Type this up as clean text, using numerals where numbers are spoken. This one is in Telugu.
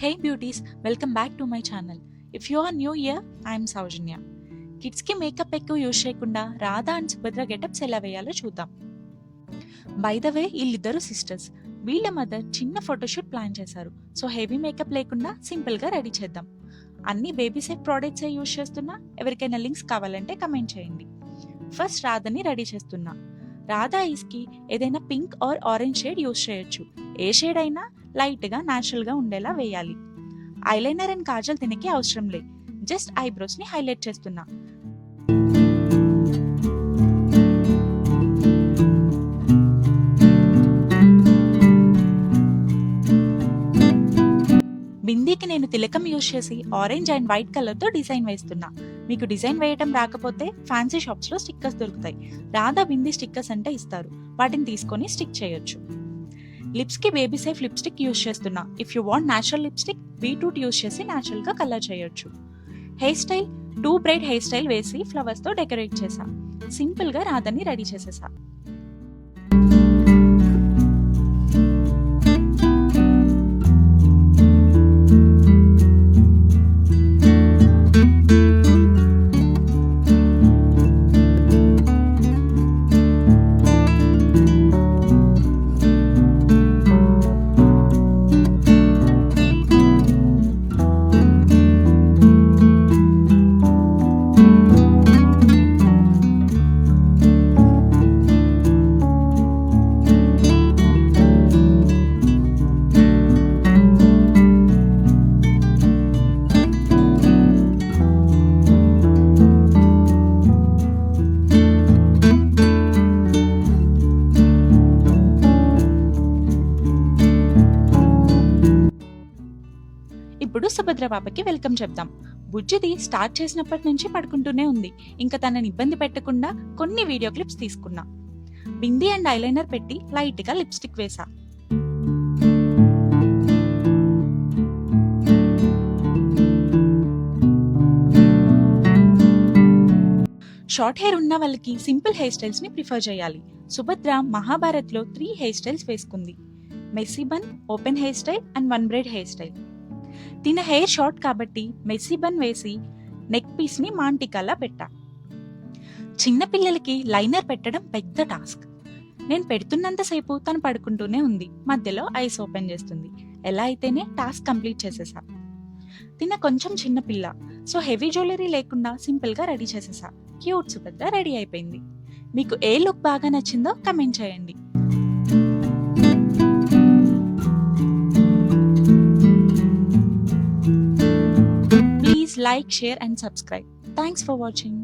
Hey beauties, welcome back to my channel. If you are new here, I am Saujanya. Kids కి మేకప్ ఎక్కువ యూజ్ చేయకుండా రాధా అండ్ సుభద్ర గెటప్స్ ఎలా వేయాలో చూద్దాం. బై ద వే వీళ్ళిద్దరు సిస్టర్స్. వీళ్ళ మదర్ చిన్న ఫోటోషూట్ ప్లాన్ చేశారు. సో హెవీ మేకప్ లేకుండా సింపుల్ గా రెడీ చేద్దాం. అన్ని బేబీ సేఫ్ ప్రోడక్ట్స్ యూజ్ చేస్తున్నా. ఎవరికైనా లింక్స్ కావాలంటే కమెంట్ చేయండి. ఫస్ట్ రాధాని రెడీ చేస్తున్నా. రాధా ఐస్ కి ఏదైనా pink are orange shade use చేయొచ్చు. ఏ షేడ్ అయినా లైట్ గా న్యాచురల్ గా ఉండేలా వేయాలి. ఐలైనర్ అండ్ కాజల్ తినకి అవసరం లే. జస్ట్ ఐబ్రోస్ ని హైలైట్ చేస్తున్నా. బిందీకి నేను తిలకం యూజ్ చేసి ఆరెంజ్ అండ్ వైట్ కలర్ తో డిజైన్ వేస్తున్నా. మీకు డిజైన్ వేయటం రాకపోతే ఫ్యాన్సీ షాప్స్ లో స్టిక్కర్స్ దొరుకుతాయి. రాధా బిందీ స్టిక్కర్స్ అంటే ఇస్తారు. వాటిని తీసుకొని స్టిక్ చేయొచ్చు. లిప్స్ కి బేబీ సేఫ్ లిప్స్టిక్ యూజ్ చేస్తున్నా. If you want natural lipstick beetroot use చేసి న్యాచురల్ గా కలర్ చేయొచ్చు. Hair style 2 braid hair style వేసి ఫ్లవర్స్ తో డెకరేట్ చేసా. సింపుల్ గా రాధాని రెడీ చేసేసా. ఇప్పుడు సుభద్ర పాపకి వెల్కమ్ చెప్దాం. బుజ్జిది స్టార్ట్ చేసినప్పటి నుంచి పడుకుంటూనే ఉంది. ఇంకా తనని ఇబ్బంది పెట్టకుండా కొన్ని వీడియో క్లిప్స్ తీసుకున్నా. బిందీ అండ్ ఐలైనర్ పెట్టి లైట్ గా లిప్స్టిక్ వేసా. షార్ట్ హెయిర్ ఉన్న వాళ్ళకి సింపుల్ హెయిర్ స్టైల్స్ ని ప్రిఫర్ చేయాలి. సుభద్ర మహాభారత్ లో 3 హెయిర్ స్టైల్స్ వేసుకుంది. Messy bun, open hair style and 1 braid hair style. తిన హెయిర్ షార్ట్ కాబట్టి మెస్సీ బన్ వేసి నెక్ పీస్ ని మాంటికాలా పెట్టా. చిన్న పిల్లలకి లైనర్ పెట్టడం పెద్ద టాస్క్. నేను పెడుతున్నంతసేపు తను పడుకుంటూనే ఉంది. మధ్యలో ఐస్ ఓపెన్ చేస్తుంది. ఎలా అయితేనే టాస్క్ కంప్లీట్ చేసేసా. తిన కొంచెం చిన్న పిల్ల, సో హెవీ జ్యువెలరీ లేకుండా సింపుల్ గా రెడీ చేసేసా. క్యూట్ సుభద్ర రెడీ అయిపోయింది. మీకు ఏ లుక్ బాగా నచ్చిందో కమెంట్ చేయండి. Like, share and subscribe. Thanks for watching.